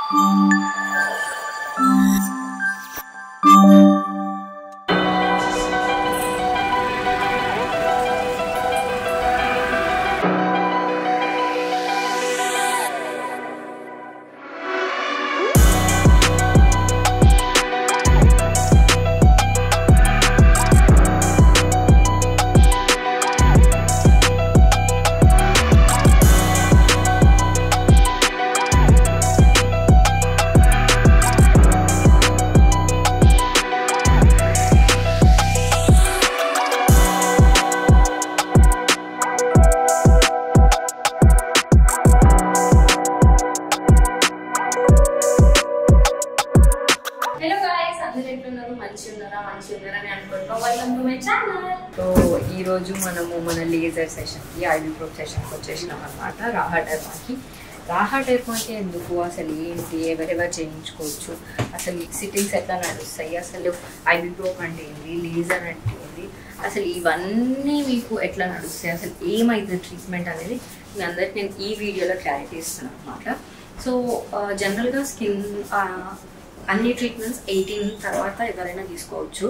ఈ రోజు మనము మన లేజర్ సెషన్ కి ఐబీ ప్రో సెషన్ కి వచ్చేసినాం అన్నమాట. రాహా డెర్మాకి ఎందుకు, అసలు ఏంటి, ఎవరెవరు చేయించుకోవచ్చు, అసలు సిట్టింగ్స్ ఎట్లా నడుస్తాయి, అసలు ఐబీ ప్రో అంటే ఏంటి, లేజర్ అంటే ఏంటి, అసలు ఇవన్నీ మీకు ఎట్లా నడుస్తాయి, అసలు ఏమైతుంది ట్రీట్మెంట్ అనేది మీ అందరికి నేను ఈ వీడియోలో క్లారిటీ ఇస్తున్నాను అనమాట. సో జనరల్గా స్కిన్ అన్ని ట్రీట్మెంట్స్ 18 తర్వాత ఎవరైనా తీసుకోవచ్చు.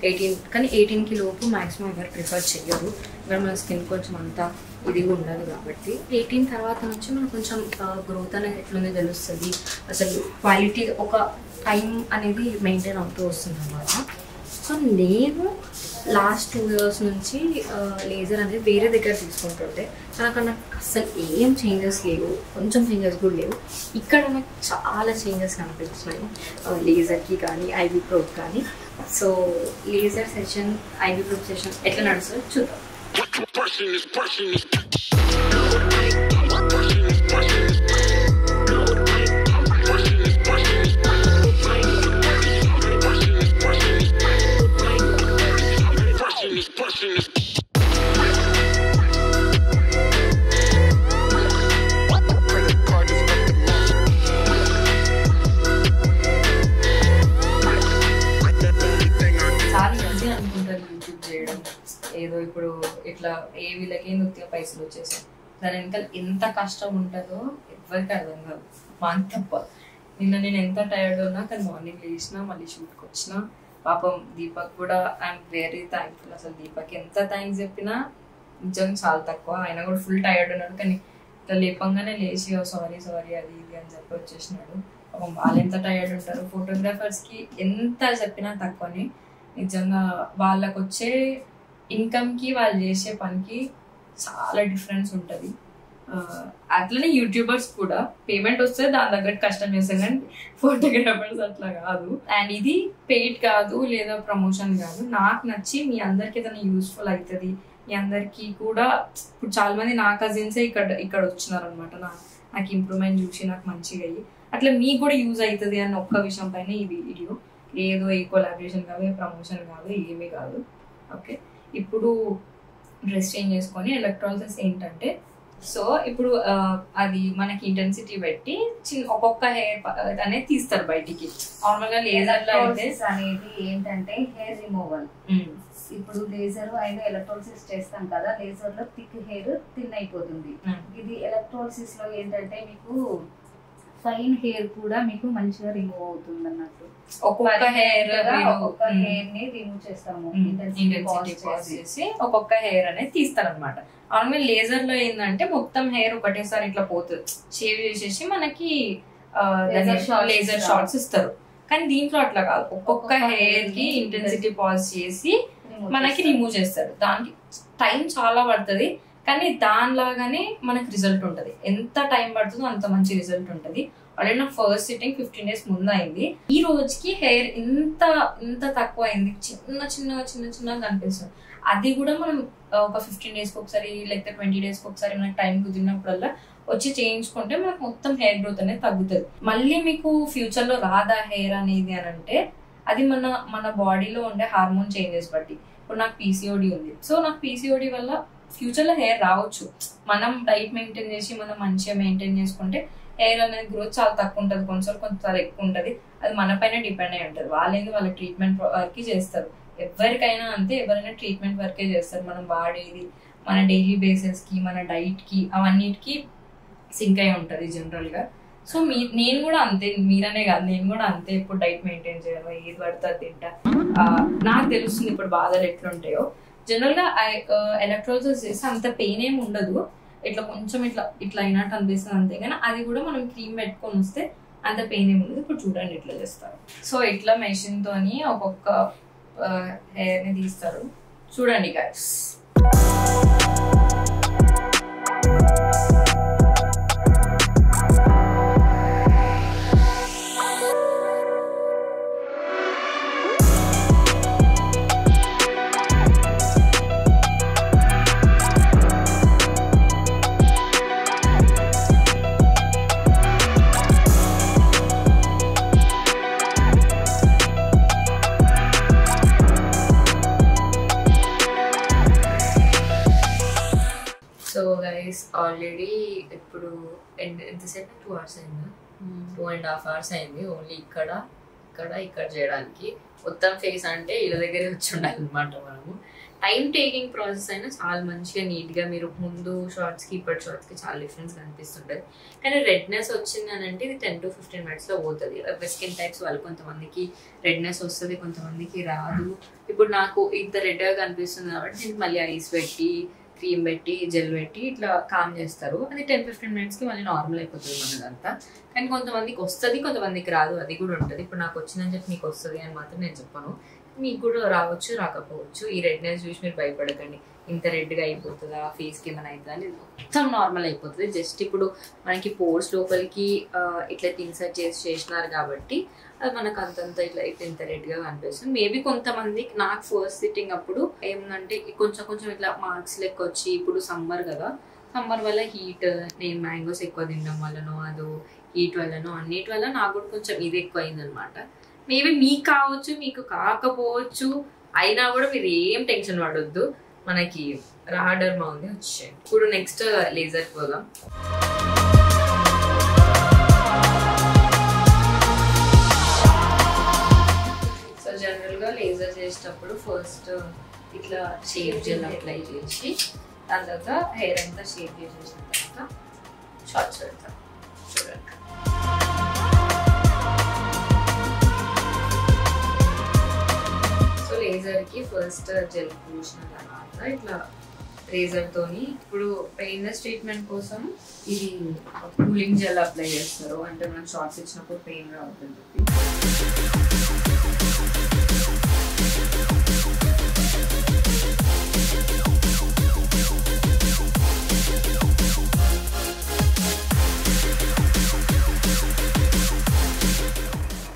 18 కానీ 18కి లోపు మ్యాక్సిమం ఎవరు ప్రిఫర్ చేయరు, ఇక్కడ మన స్కిన్ కొంచెం అంతా ఇది ఉండదు కాబట్టి 18 తర్వాత నుంచి మనకు కొంచెం గ్రోత్ అనేది ఎట్లుందో తెలుస్తుంది, అసలు క్వాలిటీ ఒక టైం అనేది మెయింటైన్ అవుతూ వస్తుంది అన్నమాట. సో నేను లాస్ట్ 2 years నుంచి లేజర్ అనేది వేరే దగ్గర తీసుకుంటుంటే నాకు అసలు ఏం చేంజెస్ లేవు, కొంచెం చేంజెస్ కూడా లేవు. ఇక్కడ నాకు చాలా చేంజెస్ కనిపిస్తున్నాయి లేజర్కి కానీ ఐబీ ప్రోకి కానీ. So laser session IB pro session ఎట్లా నడుస్తుందో చూద్దాం. ఏదో ఇప్పుడు ఇట్లా ఏ వీళ్ళకి నృత్య పైసలు వచ్చేసాయి, దాని వెనకాల ఎంత కష్టం ఉంటుందో ఎవరికి అర్థం కాదు, మాకు తప్ప. నిన్న నేను ఎంత టైర్డ్ ఉన్నా కానీ మార్నింగ్ లేచినా మళ్ళీ షూట్కి వచ్చినా. పాపం దీపక్ కూడా ఐఎమ్ వెరీ థ్యాంక్ఫుల్. అసలు దీపక్ ఎంత థ్యాంక్స్ చెప్పినా నిజంగా చాలా తక్కువ. ఆయన కూడా ఫుల్ టైర్డ్ ఉన్నాడు కానీ ఇట్లా లేపంగానే లేచి సారీ అది ఇది అని చెప్పి వచ్చేసినాడు. పాపం వాళ్ళు ఎంత టైర్డ్ ఉంటారు. ఫోటోగ్రాఫర్స్కి ఎంత చెప్పినా తక్కువని. నిజంగా వాళ్ళకు వచ్చే ఇన్కమ్కి వాళ్ళు చేసే పనికి చాలా డిఫరెన్స్ ఉంటుంది. అట్లనే యూట్యూబర్స్ కూడా పేమెంట్ వస్తే దాని దగ్గర కష్టం చేస్తాం, కానీ ఫోటోగ్రాఫర్స్ అట్లా కాదు. అండ్ ఇది పెయిడ్ కాదు లేదా ప్రమోషన్ కాదు, నాకు నచ్చి మీ అందరికి ఏదైనా యూస్ఫుల్ అవుతుంది, మీ అందరికి కూడా. ఇప్పుడు చాలా మంది నా కజిన్సే ఇక్కడ వచ్చినారు అనమాట, నాకు ఇంప్రూవ్మెంట్ చూసి నాకు మంచిగా అయ్యి అట్లా మీకు కూడా యూజ్ అవుతుంది అన్న ఒక్క విషయం పైన ఈ వీడియో. ఏదో ఏ కొలాబరేషన్ కాదు, ఏ ప్రమోషన్ కాదు, ఏమీ కాదు. ఓకే, ఇప్పుడు డ్రెస్ చేంజ్ చేసుకొని ఎలక్ట్రాలసిస్ ఏంటంటే, సో ఇప్పుడు అది మనకి ఇంటెన్సిటీ పెట్టి ఒక్కొక్క హెయిర్ అనేది తీస్తారు బయటికి. నార్మల్ గా లేజర్ అనేది ఏంటంటే హెయిర్ రిమూవల్. ఇప్పుడు లేజర్ అయినా ఎలక్ట్రాలసిస్ చేస్తాం కదా, లేజర్ లో థిక్ హెయిర్ థిన్ అయిపోతుంది. ఇది ఎలక్ట్రాలసిస్ లో ఏంటంటే మీకు ఫైన్ హెయిర్ కూడా మీకు మంచిగా రిమూవ్ అవుతుంది అన్నట్టు. ఒక్కొక్క హెయిర్ ని రిమూవ్ చేస్తాము, ఒక్కొక్క హెయిర్ అనేది తీస్తారు అనమాట. నార్మల్ లేజర్ లో ఏంటంటే మొత్తం హెయిర్ ఒకటేసారి ఇట్లా పోతుంది, షేవ్ చేసేసి మనకి లేజర్ షార్ట్స్ ఇస్తారు. కానీ దీంట్లో అట్లా కాదు, ఒక్కొక్క హెయిర్ కి ఇంటెన్సిటీ పాజ్ చేసి మనకి రిమూవ్ చేస్తారు. దానికి టైం చాలా పడుతుంది, కానీ దానిలాగానే మనకి రిజల్ట్ ఉంటుంది. ఎంత టైం పడుతుందో అంత మంచి రిజల్ట్ ఉంటుంది. ఆల్రెడీ నా ఫస్ట్ సిట్టింగ్ 15 days ముందు అయింది. ఈ రోజుకి హెయిర్ ఇంత తక్కువ అయింది, చిన్నగా కనిపిస్తుంది. అది కూడా మనం ఒక 15 daysకి ఒకసారి లేకపోతే 20 daysకి ఒకసారి మనకి టైం కుదిరినప్పుడల్లా వచ్చి చేయించుకుంటే మనకు మొత్తం హెయిర్ గ్రోత్ అనేది తగ్గుతుంది. మళ్ళీ మీకు ఫ్యూచర్ లో రాదా హెయిర్ అనేది అని అంటే అది మన బాడీలో ఉండే హార్మోన్ చేంజెస్ బట్టి. ఇప్పుడు నాకు పీసీఓడి ఉంది, సో నాకు పీసీఓడి వల్ల ఫ్యూచర్ లో హెయిర్ రావచ్చు. మనం డైట్ మెయింటైన్ చేసి మనం మంచిగా మెయింటైన్ చేసుకుంటే హెయిర్ అనేది గ్రోత్ చాలా తక్కువ ఉంటుంది, కొంచెం ఎక్కువ ఉంటుంది. అది మన పైన డిపెండ్ అయి ఉంటుంది. వాళ్ళ ట్రీట్మెంట్ వర్క్ చేస్తారు. ఎవరికైనా అంతే, ఎవరైనా ట్రీట్మెంట్ వర్కే చేస్తారు. మనం వాడేది మన డైలీ బేసిస్ కి, మన డైట్ కి, అవన్నిటికి సింక్ అయి ఉంటుంది జనరల్ గా. సో నేను కూడా అంతే, మీరనే కాదు నేను కూడా అంతే. ఇప్పుడు డైట్ మెయింటైన్ చేయను, ఏది పడితే అది తింటా. నాకు తెలుస్తుంది ఇప్పుడు బాధలు ఎట్లుంటాయో. జనరల్ గా ఎలక్ట్రోలైసిస్ చేస్తే అంత పెయిన్ ఏమి ఉండదు, ఇట్లా కొంచెం ఇట్లా అయినట్టు అనిపిస్తుంది అంతే. కానీ అది కూడా మనం క్రీమ్ పెట్టుకొని వస్తే అంత పెయిన్ ఏమి ఉండదు. ఇప్పుడు చూడండి ఇట్లా చేస్తారు. సో ఇట్లా మెషిన్ తోని ఒక్కొక్క హెయిర్ ని తీస్తారు. చూడండి గైస్. సో గైస్ ఆల్రెడీ ఇప్పుడు ఎంతసేపు 2 hours అయిందా, 2.5 hours అయింది ఓన్లీ ఇక్కడ చేయడానికి. మొత్తం ఫేస్ అంటే ఇళ్ళ దగ్గరే వచ్చి ఉండాలి అనమాట. మనము టైం టేకింగ్ ప్రాసెస్ అయినా చాలా మంచిగా నీట్గా మీరు ముందు షార్ట్స్కి ఇప్పటి షార్ట్స్కి చాలా డిఫరెన్స్ కనిపిస్తుంటుంది. కానీ రెడ్నెస్ వచ్చింది అని అంటే ఇది 10 to 15 minutesలో పోతుంది. స్కిన్ టైప్స్ వాళ్ళు కొంతమందికి రెడ్నెస్ వస్తుంది, కొంతమందికి రాదు. ఇప్పుడు నాకు ఇంత రెడ్గా కనిపిస్తుంది కాబట్టి దీనికి మళ్ళీ ఐస్ పెట్టి క్రీమ్ పెట్టి జెల్ పెట్టి ఇట్లా కామ్ చేస్తారు. అది 10-15 minutesకి మళ్ళీ నార్మల్ అయిపోతుంది మనదంతా. కానీ కొంతమందికి వస్తుంది, కొంతమందికి రాదు, అది కూడా ఉంటుంది. ఇప్పుడు నాకు వచ్చిందని చెప్పి మీకు వస్తుంది అని మాత్రం నేను చెప్పను. మీకు కూడా రావచ్చు, రాకపోవచ్చు. ఈ రెడ్నెస్ చూసి మీరు భయపడకండి. ఇంత రెడ్గా అయిపోతుందా, ఫేస్కి ఏమైనా అవుతుందా అని. మొత్తం నార్మల్ అయిపోతుంది. జస్ట్ ఇప్పుడు మనకి పోర్స్ లోపలికి ఇట్లా ఇన్సర్ట్ చేసినారు కాబట్టి అది మనకు అంతంత ఇట్లా ఇంత రెడ్గా కనిపిస్తుంది. మేబీ కొంతమందికి, నాకు ఫస్ట్ సిట్టింగ్ అప్పుడు ఏముందంటే కొంచెం ఇట్లా మార్క్స్ లెక్క వచ్చి, ఇప్పుడు సమ్మర్ కదా, సమ్మర్ వల్ల హీట్, నేను మ్యాంగోస్ ఎక్కువ తినడం వల్లనో అదో హీట్ వల్లనో అన్నిటి వల్ల నాకు కూడా కొంచెం ఇది ఎక్కువ అయిందనమాట. మేబీ మీకు కావచ్చు, మీకు కాకపోవచ్చు, అయినా కూడా మీరు ఏం టెన్షన్ పడొద్దు. మనకి రా డర్మా ఉంది వచ్చేయండి. ఇప్పుడు నెక్స్ట్ లేజర్ పోదాం. సో జనరల్గా లేజర్ చేసేటప్పుడు ఫస్ట్ ఇట్లా షేప్ జెల్ అప్లై చేసి దాని తర్వాత హెయిర్ అంతా షేప్ చేసేసిన తర్వాత షార్ట్స్ పెడతాం. చూడండి. సో లేజర్కి ఫస్ట్ జెల్ పూసిన తర్వాత ఇట్లా రేజర్ తోని ఇప్పుడు పెయిన్లెస్ ట్రీట్మెంట్ కోసం ఇది కూలింగ్ జెల్ అప్లై చేస్తారు. అంటే మనం షార్ట్స్ ఇచ్చినప్పుడు పెయిన్ రావుతుంది.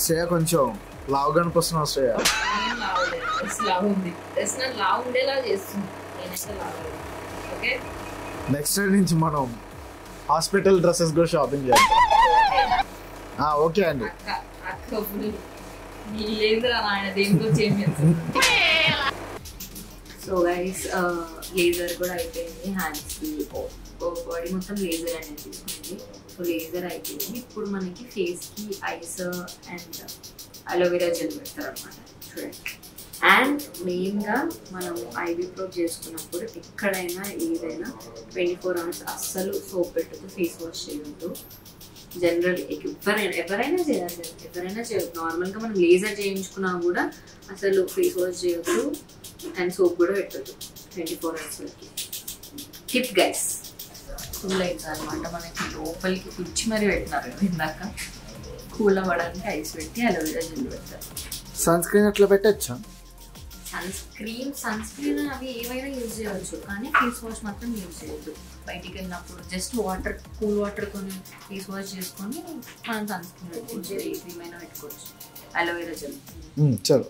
శ్రేయ కొంచెం లావు కనిపిస్తున్నావు. శ్రేయ లావు ఉంది, లావు ఉండేలా చేస్తుంది. ఓకే, నెక్స్ట్ డే నుంచి మనం హాస్పిటల్ డ్రెస్సెస్ కూడా షాపింగ్ చేయాలి. ఓకే అండి. సో గైస్ లేజర్ కూడా అయిపోయింది. హ్యాండ్స్కి బాడీ మొత్తం లేజర్ అనేది తీసుకుంది. సో లేజర్ అయిపోయింది. ఇప్పుడు మనకి ఫేస్కి ఐస్ అండ్ అలోవెరా జెల్ పెడతారు అనమాట. చూడండి. అండ్ మెయిన్గా మనం ఐబ్రో చేసుకున్నప్పుడు ఎక్కడైనా ఏదైనా 24 hours అస్సలు సోప్ పెట్టద్దు, ఫేస్ వాష్ చేయొద్దు. జనరల్ ఎవరైనా చేయొద్దు. నార్మల్గా మనం లేజర్ చేయించుకున్నా కూడా అసలు ఫేస్ వాష్ చేయొద్దు అండ్ సోప్ కూడా పెట్టద్దు 24 hours వరకు. Tip guys. కూల్ అవుతుంది అనమాట. మనకి లోపలికి పిచ్చి మరీ పెట్టినారు కదా ఇందాక. కూల్ అవ్వడానికి ఐస్ పెట్టి అలోవెరా జెల్ పెడతారు. సన్ స్క్రీన్ ఎట్లా పెట్టచ్చా? సన్ స్క్రీన్ అవి ఏవైనా యూజ్ చేయవచ్చు, కానీ ఫేస్ వాష్ మాత్రం యూజ్ చేయొద్దు. బయటికి వెళ్ళినప్పుడు జస్ట్ కూల్ వాటర్ కొని ఫేస్ వాష్ చేసుకొని మనం సన్ స్క్రీన్ పెట్టుకోవచ్చు. ఏ క్రీమ్ అయినా పెట్టుకోవచ్చు. Aloe vera gel. చలో.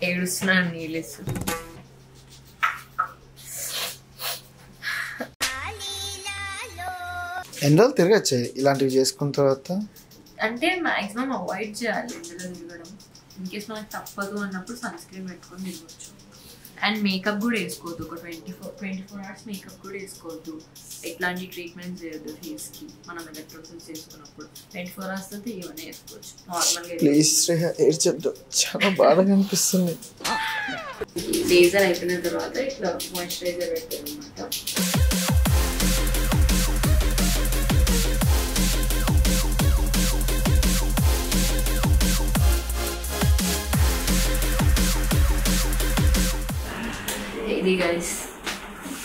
ఏడుస్తున్నా నీళ్ళు ఇస్తుంది. ఎన్ని రోజులు తిరగచ్చు ఇలాంటివి చేసుకున్న తర్వాత? అంటే మాక్సిమం అవాయిడ్ చేయాలి ఎండలో తిరగడం. ఇన్కేస్ మనకు తప్పదు అన్నప్పుడు సన్ స్క్రీన్ పెట్టుకొని తిరగచ్చు. అండ్ మేకప్ కూడా వేసుకోవద్దు, ఒక 24 hours మేకప్ కూడా వేసుకోవద్దు, ఎట్లాంటి ట్రీట్మెంట్ చేయొద్దు ఫేస్కి. మనం ఎలక్ట్రోసిస్ చేసుకున్నప్పుడు 24 hours తర్వాత ఏమైనా వేసుకోవచ్చు నార్మల్గా. ప్లీజ్ శ్రేయ ఏడ్చొద్దు, చాలా బాధగా అనిపిస్తుంది. లేజర్ అయిపోయిన తర్వాత ఇట్లా మాయిశ్చరైజర్ పెట్టారు అనమాట. ఇది గైస్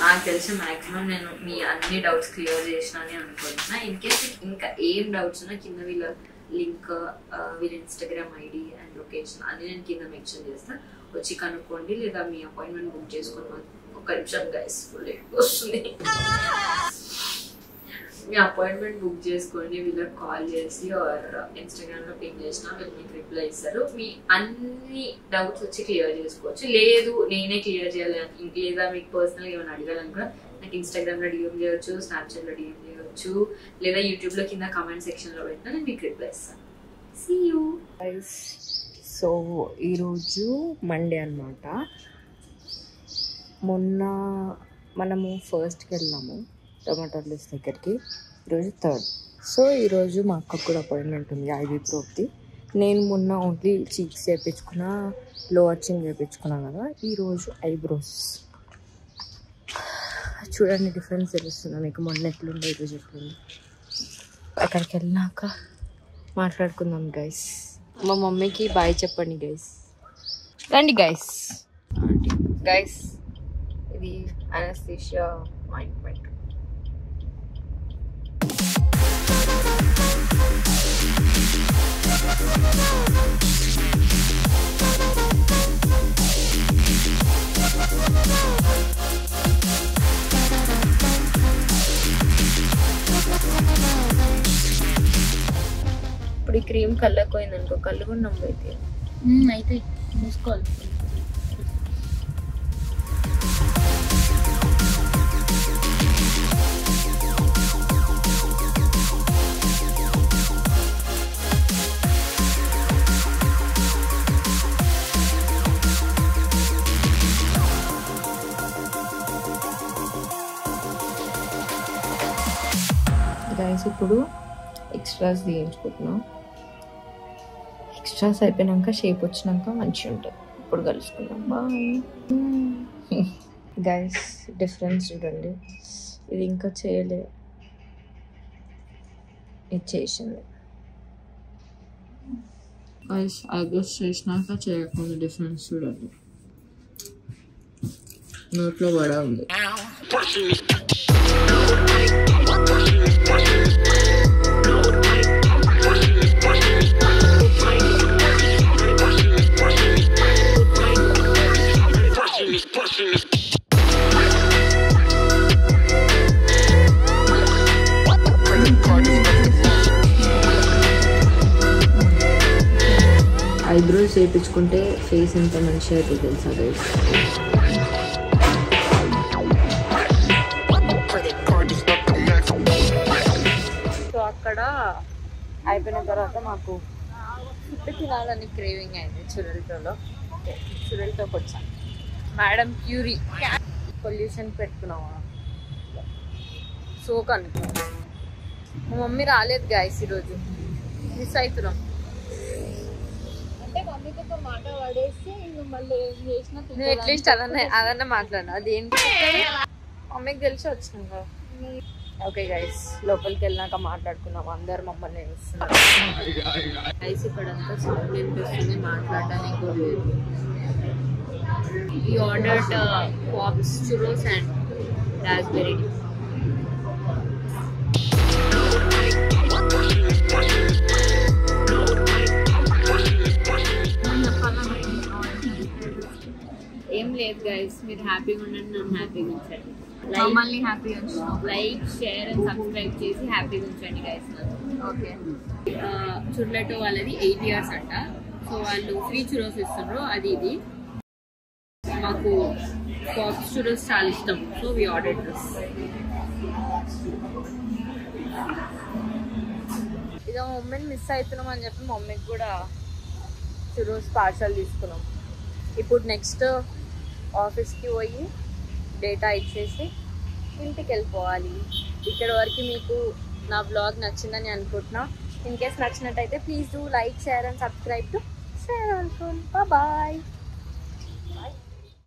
నాకు తెలిసి మ్యాక్సిమం నేను మీ అన్ని డౌట్స్ క్లియర్ చేసిన అని అనుకుంటున్నా. ఇన్ కేస్ ఇంకా ఏం డౌట్స్ ఉన్నా కింద వీళ్ళ లింక్, వీళ్ళ ఇన్స్టాగ్రామ్ ఐడి అండ్ లొకేషన్ అన్ని నేను కింద మెన్షన్ చేస్తాను, వచ్చి కనుక్కోండి. లేదా మీ అపాయింట్మెంట్ బుక్ చేసుకొని, ఒక నిమిషం గైస్ ఫుల్ వస్తుంది, మీ అపాయింట్మెంట్ బుక్ చేసుకోండి. వీళ్ళకి కాల్ చేసి ఆర్ ఇన్స్టాగ్రామ్లో పింక్ చేసినా వీళ్ళు మీకు రిప్లై ఇస్తారు. మీ అన్ని డౌట్స్ వచ్చి క్లియర్ చేసుకోవచ్చు. లేదు నేనే క్లియర్ చేయాలి లేదా మీకు పర్సనల్గా ఏమైనా అడగాలని కూడా నాకు ఇన్స్టాగ్రామ్లో డిఎం చేయవచ్చు, స్నాప్చాట్లో డిఎం చేయవచ్చు, లేదా యూట్యూబ్లో కింద కామెంట్ సెక్షన్లో పెట్టినా నేను మీకు రిప్లై ఇస్తాను. See you guys. సో ఈరోజు మండే అనమాట. మొన్న మనము ఫస్ట్కి వెళ్ళాము టొమాటో లిస్ దగ్గరికి, ఈరోజు 3rd. సో ఈరోజు మా అక్కకు కూడా అపాయింట్మెంట్ ఉంది ఐబీ ప్రోబ్ది. నేను మొన్న ఓన్లీ చీక్స్ చేయించుకున్నా, లో అర్చింగ్ చేయించుకున్నాను కదా. ఈరోజు ఐబ్రోస్ చూడండి, డిఫరెన్స్ తెలుస్తుంది మీకు. మొన్న ఎట్లుండే ఈరోజు ఎట్లుంది. అక్కడికి వెళ్ళాక మాట్లాడుకుందాం గైస్. మా మమ్మీకి బాయ్ చెప్పండి గైస్. రండి గైస్. గైస్ ఇది అనస్థీషియా ఆయింట్మెంట్. ఇప్పుడు ఈ క్రీమ్ కళ్ళకు పోయింది అనుకో, కళ్ళు కూడా నమ్మైతే అయితే చూసుకోవాలి. గైస్ ఇప్పుడు ఎక్స్ట్రాస్ తీయించుకుంటున్నాం. ఎక్స్ట్రాస్ అయిపోయినాక షేప్ వచ్చినాక మంచిగా ఉంటుంది. ఇప్పుడు కలుసుకుందాం. Bye guys. డిఫరెన్స్ చూడండి, ఇది ఇంకా చేయలే, ఇది చేసింది. గైస్ ఐబ్రోస్ చేసినాక చేయకుండా డిఫరెన్స్ చూడండి, నోట్లో వడ ఉంది. ఐబ్రోస్ చేయించుకుంటే ఫేస్ ఎంత మంచిగా అయితే తెలుసా గైస్. సో అక్కడ అయిపోయిన తర్వాత మాకు ఫుడ్ తినాలని క్రేవింగ్ అయింది చురల్టోలో. చురల్టోకి వచ్చాను. మేడం క్యూరీ పొల్యూషన్ పెట్టుకున్నావా సోక్ అనుకో. మా మమ్మీ రాలేదు గైస్, ఈరోజు మిస్ అవుతున్నాం. అంటే మమ్మీకి ఒక మాట పడేసి మళ్ళీ ఏం చేసినా నేను అట్లీస్ట్ అదన్నా మాట్లాడినా, అది ఏంటి మమ్మీకి తెలిసి వచ్చినాం కదా. ఓకే గైస్, లోపలికి వెళ్ళినాక మాట్లాడుకున్నాం. అందరు మమ్మల్ని చూస్తున్నారు గైస్. ఇక్కడంతా సౌండ్ వినిపిస్తుంది, మాట్లాడడానికి కూడా లేదు. We ordered pops, churros and raspberry. ఏం లేదు గైస్, మీరు హ్యాపీగా ఉండండి, నన్ను హ్యాపీగా ఉంచండి. మమ్మల్ని హ్యాపీగా ఉంచుతాం. లైక్, షేర్ అండ్ సబ్స్క్రైబ్ చేసి హ్యాపీగా ఉంచండి గైస్. ఓకే. చుర్లెటో వాళ్ళది 8 years అంట. సో వాళ్ళు ఫ్రీ చురోస్ ఇస్తున్నారు. అది ఇది మాకు పాప్స్ చురోస్ చాలా ఇష్టం. So we ordered this. ఇక మమ్మీని మిస్ అవుతున్నాం అని చెప్పి మమ్మీకి కూడా చురోస్ పార్సల్ తీసుకున్నాం. ఇప్పుడు నెక్స్ట్ ఆఫీస్కి పోయి డేటా ఇచ్చేసి ఇంటికి వెళ్ళిపోవాలి. ఇక్కడ వరకు మీకు నా బ్లాగ్ నచ్చిందని అనుకుంటున్నా. ఇన్ కేస్ నచ్చినట్టయితే please do like, share and subscribe to share also. Bye.